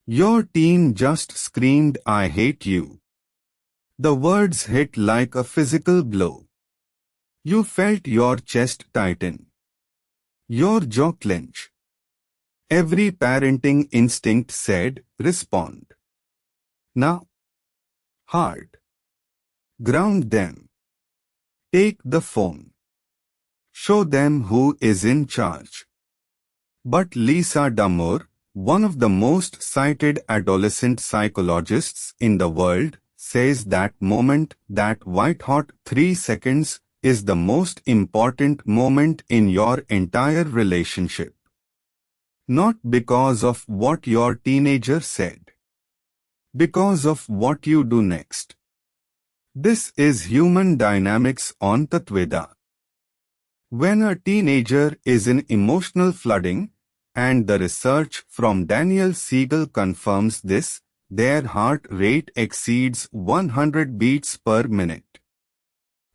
Your teen just screamed, "I hate you." The words hit like a physical blow. You felt your chest tighten, your jaw clench. Every parenting instinct said, "Respond. Now." Hard. Ground them. Take the phone. Show them who is in charge. But Lisa Damour, one of the most cited adolescent psychologists in the world, says that moment, that white-hot 3 seconds, is the most important moment in your entire relationship. Not because of what your teenager said. Because of what you do next. This is human dynamics on Tatveda. When a teenager is in emotional flooding, and the research from Daniel Siegel confirms this, their heart rate exceeds 100 beats per minute.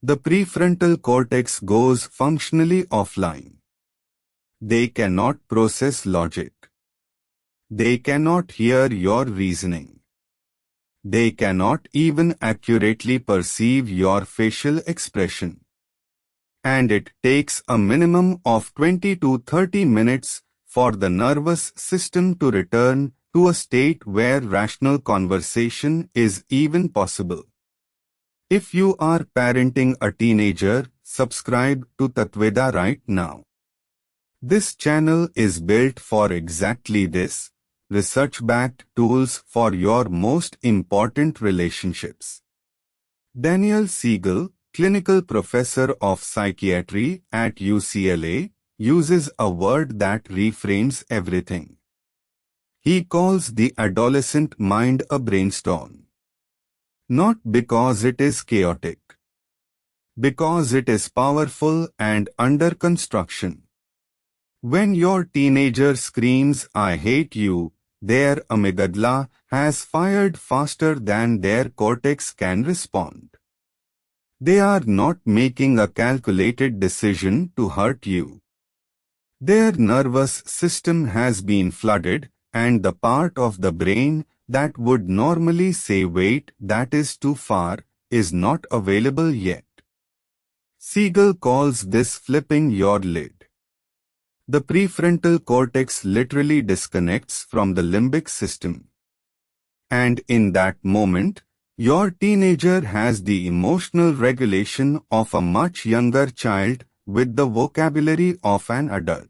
The prefrontal cortex goes functionally offline. They cannot process logic. They cannot hear your reasoning. They cannot even accurately perceive your facial expression. And it takes a minimum of 20 to 30 minutes for the nervous system to return to a state where rational conversation is even possible. If you are parenting a teenager, subscribe to Tatveda right now. This channel is built for exactly this, research-backed tools for your most important relationships. Daniel Siegel, clinical professor of psychiatry at UCLA, uses a word that reframes everything. He calls the adolescent mind a brainstorm. Not because it is chaotic. Because it is powerful and under construction. When your teenager screams, "I hate you," their amygdala has fired faster than their cortex can respond. They are not making a calculated decision to hurt you. Their nervous system has been flooded, and the part of the brain that would normally say wait, that is too far, is not available yet. Siegel calls this flipping your lid. The prefrontal cortex literally disconnects from the limbic system. And in that moment, your teenager has the emotional regulation of a much younger child with the vocabulary of an adult.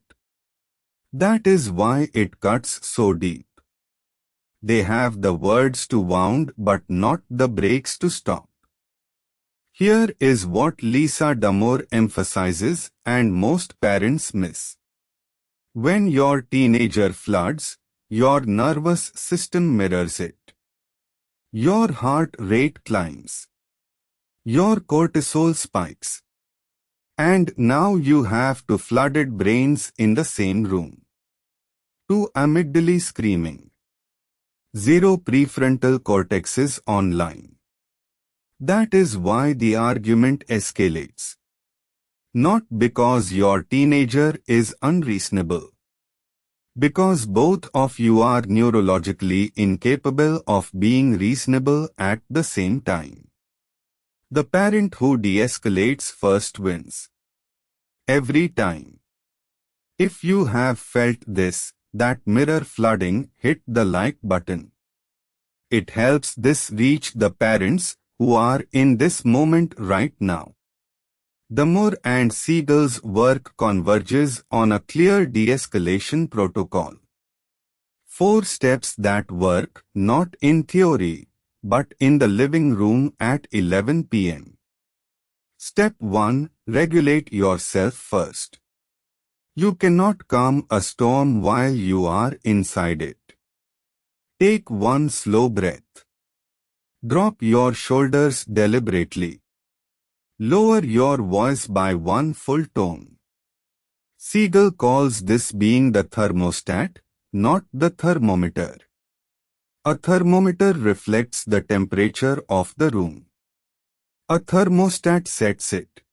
That is why it cuts so deep. They have the words to wound but not the brakes to stop. Here is what Lisa Damour emphasizes and most parents miss. When your teenager floods, your nervous system mirrors it. Your heart rate climbs. Your cortisol spikes. And now you have two flooded brains in the same room. Two amygdalae screaming. Zero prefrontal cortexes online. That is why the argument escalates. Not because your teenager is unreasonable. Because both of you are neurologically incapable of being reasonable at the same time. The parent who de-escalates first wins. Every time. If you have felt this, that mirror flooding, hit the like button. It helps this reach the parents who are in this moment right now. Damour and Siegel's work converges on a clear de-escalation protocol. 4 steps that work not in theory, but in the living room at 11 p.m. Step 1. Regulate yourself first. You cannot calm a storm while you are inside it. Take one slow breath. Drop your shoulders deliberately. Lower your voice by one full tone. Siegel calls this being the thermostat, not the thermometer. A thermometer reflects the temperature of the room. A thermostat sets it.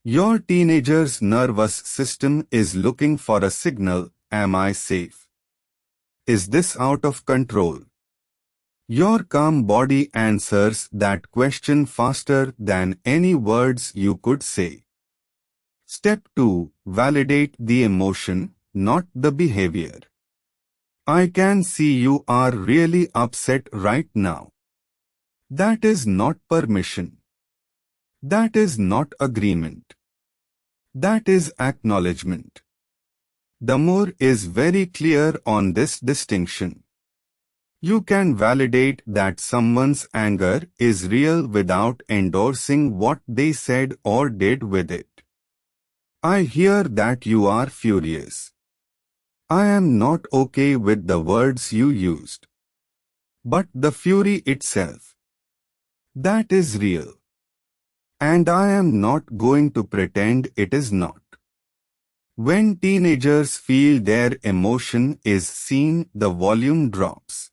Your teenager's nervous system is looking for a signal, "Am I safe?" Is this out of control? Your calm body answers that question faster than any words you could say. Step 2. Validate the emotion, not the behavior. I can see you are really upset right now. That is not permission. That is not agreement. That is acknowledgement. The more is very clear on this distinction. You can validate that someone's anger is real without endorsing what they said or did with it. I hear that you are furious. I am not okay with the words you used. But the fury itself, that is real. And I am not going to pretend it is not. When teenagers feel their emotion is seen, the volume drops.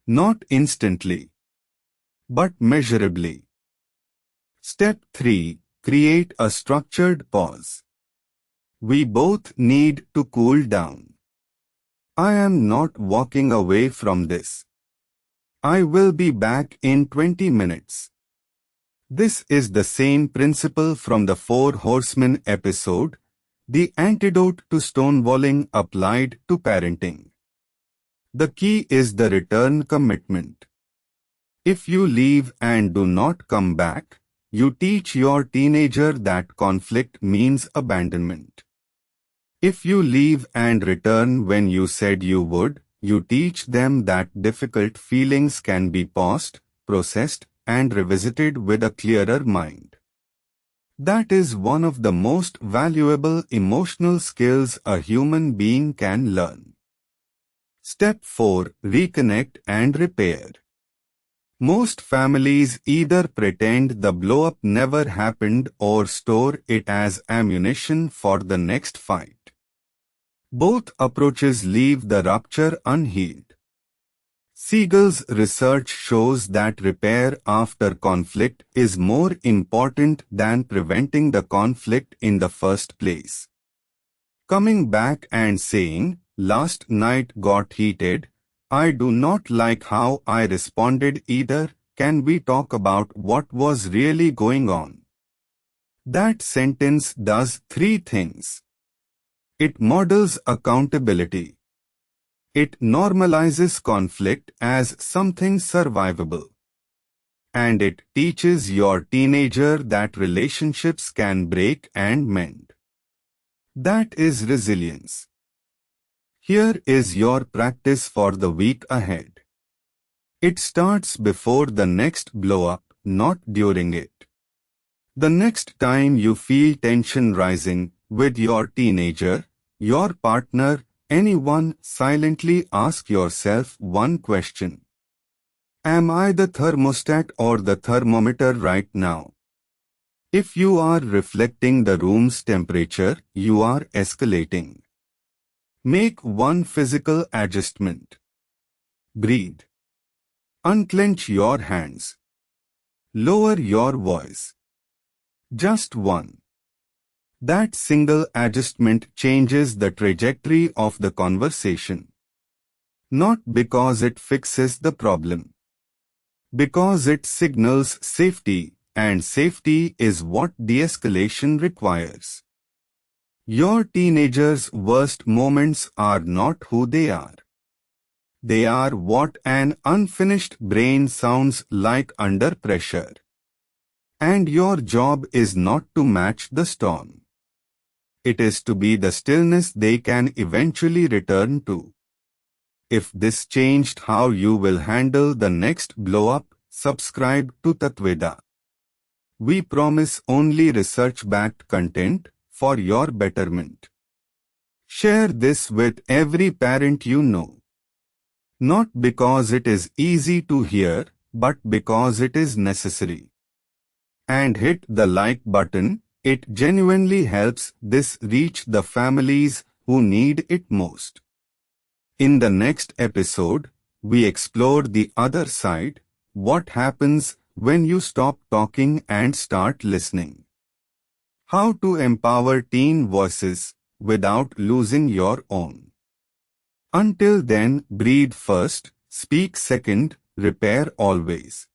Not instantly, but measurably. Step 3. Create a structured pause. We both need to cool down. I am not walking away from this. I will be back in 20 minutes. This is the same principle from the Four Horsemen episode, the antidote to stonewalling applied to parenting. The key is the return commitment. If you leave and do not come back, you teach your teenager that conflict means abandonment. If you leave and return when you said you would, you teach them that difficult feelings can be paused, processed, and revisited with a clearer mind. That is one of the most valuable emotional skills a human being can learn. Step 4. Reconnect and repair. Most families either pretend the blow-up never happened or store it as ammunition for the next fight. Both approaches leave the rupture unhealed. Siegel's research shows that repair after conflict is more important than preventing the conflict in the first place. Coming back and saying, "Last night got heated, I do not like how I responded either, can we talk about what was really going on?" That sentence does three things. It models accountability. It normalizes conflict as something survivable. And it teaches your teenager that relationships can break and mend. That is resilience. Here is your practice for the week ahead. It starts before the next blow-up, not during it. The next time you feel tension rising with your teenager, your partner, anyone, silently ask yourself one question. Am I the thermostat or the thermometer right now? If you are reflecting the room's temperature, you are escalating. Make one physical adjustment. Breathe. Unclench your hands. Lower your voice. Just one. That single adjustment changes the trajectory of the conversation. Not because it fixes the problem. Because it signals safety, and safety is what de-escalation requires. Your teenager's worst moments are not who they are. They are what an unfinished brain sounds like under pressure. And your job is not to match the storm. It is to be the stillness they can eventually return to. If this changed how you will handle the next blow-up, subscribe to Tatveda. We promise only research-backed content for your betterment. Share this with every parent you know. Not because it is easy to hear, but because it is necessary. And hit the like button. It genuinely helps this reach the families who need it most. In the next episode, we explore the other side, what happens when you stop talking and start listening. How to empower teen voices without losing your own. Until then, breathe first, speak second, repair always.